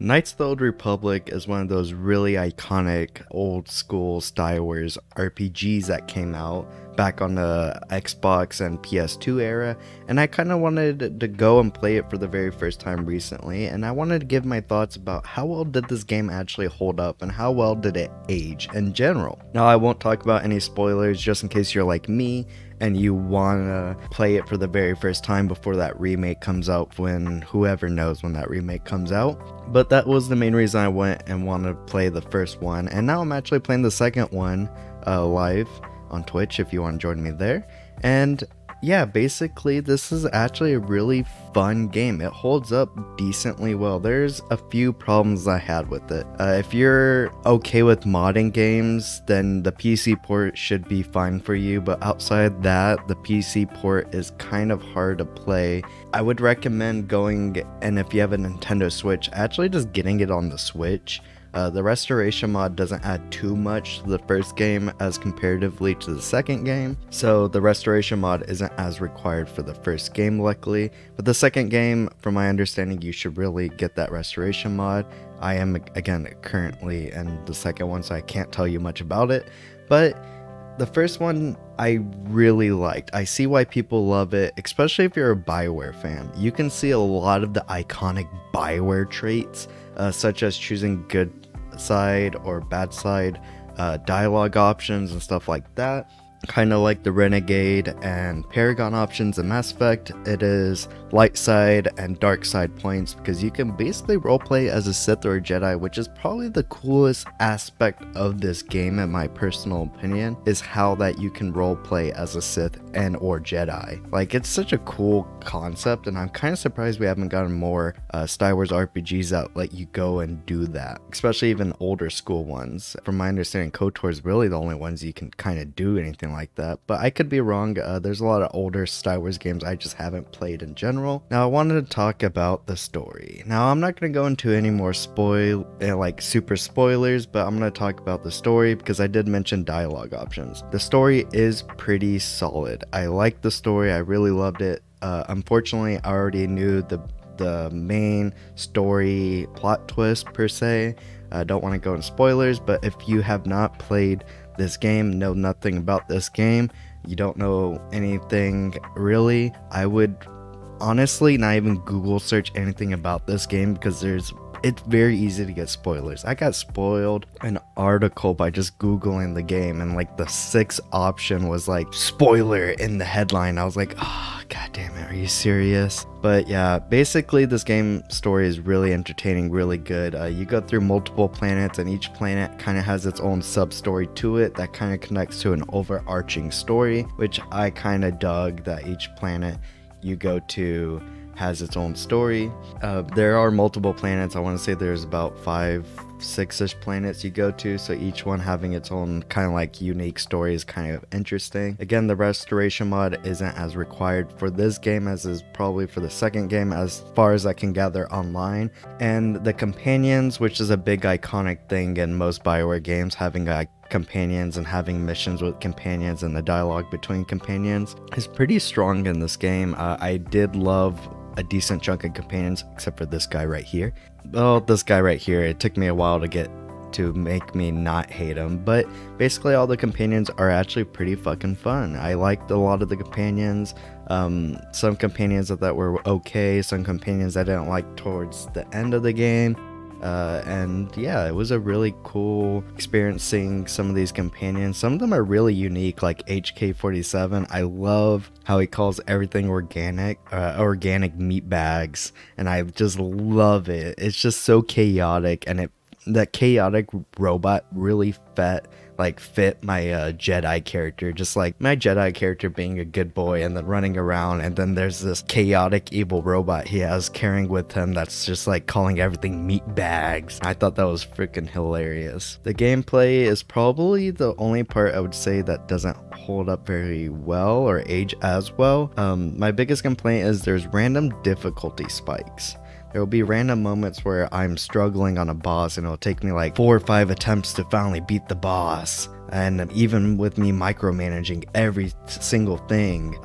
Knights of the Old Republic is one of those really iconic old school Star Wars RPGs that came out back on the Xbox and PS2 era, and I kind of wanted to go and play it for the very first time recently, and I wanted to give my thoughts about how well did this game actually hold up and how well did it age in general. Now, I won't talk about any spoilers just in case you're like me and you want to play it for the very first time before that remake comes out, when whoever knows when that remake comes out. But that was the main reason I went and wanted to play the first one, and now I'm actually playing the second one live on Twitch if you want to join me there. And yeah, basically this is actually a really fun game. It holds up decently well. There's a few problems I had with it. If you're okay with modding games, then the PC port should be fine for you, but outside that, the PC port is kind of hard to play. I would recommend going, and if you have a Nintendo Switch, actually just getting it on the Switch. The restoration mod doesn't add too much to the first game as comparatively to the second game, so the restoration mod isn't as required for the first game, luckily. But the second game, from my understanding, you should really get that restoration mod. I am, again, currently in the second one, so I can't tell you much about it, but the first one I really liked. I see why people love it, especially if you're a bioware fan. You can see a lot of the iconic bioware traits, such as choosing good side or bad side dialogue options and stuff like that. Kind of like the Renegade and Paragon options in Mass Effect, it is light side and dark side points, because you can basically roleplay as a Sith or a Jedi, which is probably the coolest aspect of this game in my personal opinion, is how that you can roleplay as a Sith and or Jedi. Like, it's such a cool concept, and I'm kind of surprised we haven't gotten more Star Wars RPGs that let you go and do that, especially even older school ones. From my understanding, KOTOR is really the only ones you can kind of do anything like that, but I could be wrong. There's a lot of older Star Wars games I just haven't played in general. Now, I wanted to talk about the story. Now, I'm not going to go into any more super spoilers, but I'm going to talk about the story because I did mention dialogue options. The story is pretty solid. I liked the story. I really loved it. Unfortunately, I already knew the main story plot twist per se. I don't want to go into spoilers, but if you have not played this game, know nothing about this game, you don't know anything really, I would honestly not even Google search anything about this game, because it's very easy to get spoilers. I got spoiled an article by just Googling the game, and like the 6th option was like spoiler in the headline. I was like, oh, god damn it, are you serious? But yeah, basically this game story is really entertaining, really good. You go through multiple planets, and each planet kind of has its own sub-story to it that kind of connects to an overarching story, which I kind of dug, that each planet you go to has its own story. There are multiple planets. I want to say there's about 5-6ish planets you go to, so each one having its own kind of like unique story is kind of interesting. Again, the restoration mod isn't as required for this game as is probably for the second game, as far as I can gather online. And the companions, which is a big iconic thing in most BioWare games, having companions and having missions with companions and the dialogue between companions, is pretty strong in this game. I did love a decent chunk of companions, except for this guy right here. Well, this guy right here, it took me a while to make me not hate him, but basically all the companions are actually pretty fucking fun. I liked a lot of the companions. Some companions I thought were okay, some companions I didn't like towards the end of the game. And yeah, it was a really cool experience seeing some of these companions. Some of them are really unique, like HK-47. I love how he calls everything organic meat bags, and I just love it. It's just so chaotic, and that chaotic robot really fit my Jedi character, just like my Jedi character being a good boy and then running around, and then there's this chaotic evil robot he has carrying with him that's just like calling everything meat bags. I thought that was freaking hilarious. The gameplay is probably the only part I would say that doesn't hold up very well or age as well. My biggest complaint is there's random difficulty spikes. There will be random moments where I'm struggling on a boss and it'll take me like 4 or 5 attempts to finally beat the boss. and even with me micromanaging every single thing,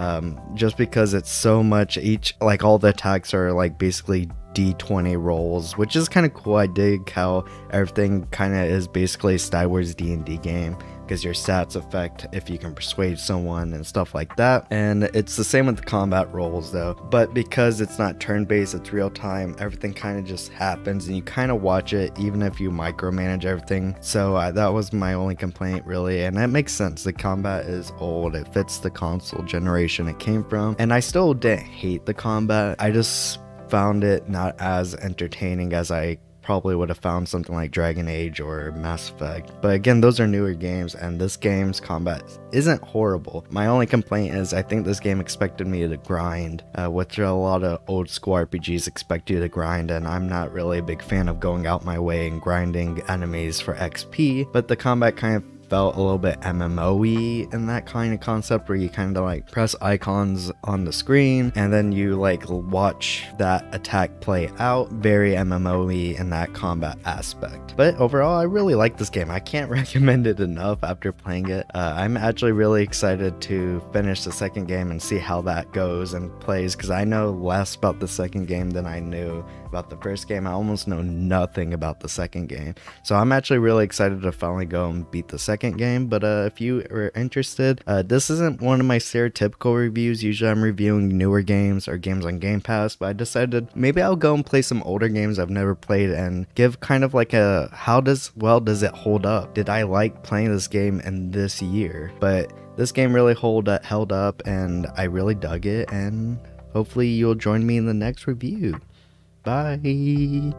just because it's so much, like all the attacks are like basically D20 rolls, which is kind of cool. I dig how everything kind of is basically a Star Wars D&D game, because your stats affect if you can persuade someone and stuff like that. And it's the same with the combat rolls though, but because it's not turn-based, it's real time, everything kind of just happens and you kind of watch it even if you micromanage everything. So that was my only complaint really, and that makes sense. The combat is old, it fits the console generation it came from, and I still didn't hate the combat. I just found it not as entertaining as I probably would have found something like Dragon Age or Mass Effect. But again, those are newer games, and this game's combat isn't horrible. My only complaint is I think this game expected me to grind, which a lot of old school RPGs expect you to grind, and I'm not really a big fan of going out my way and grinding enemies for XP, but the combat kind of felt a little bit MMO-y in that kind of concept, where you kind of like press icons on the screen and then you like watch that attack play out. Very MMO-y in that combat aspect. But overall, I really like this game. I can't recommend it enough after playing it. I'm actually really excited to finish the second game and see how that goes and plays, because I know less about the second game than I knew about the first game. I almost know nothing about the second game, so I'm actually really excited to finally go and beat the second game. But if you are interested, this isn't one of my stereotypical reviews. Usually I'm reviewing newer games or games on Game Pass, but I decided maybe I'll go and play some older games I've never played and give kind of like a does it hold up? Did I like playing this game in this year? But this game really held up, and I really dug it, and hopefully you'll join me in the next review. Bye.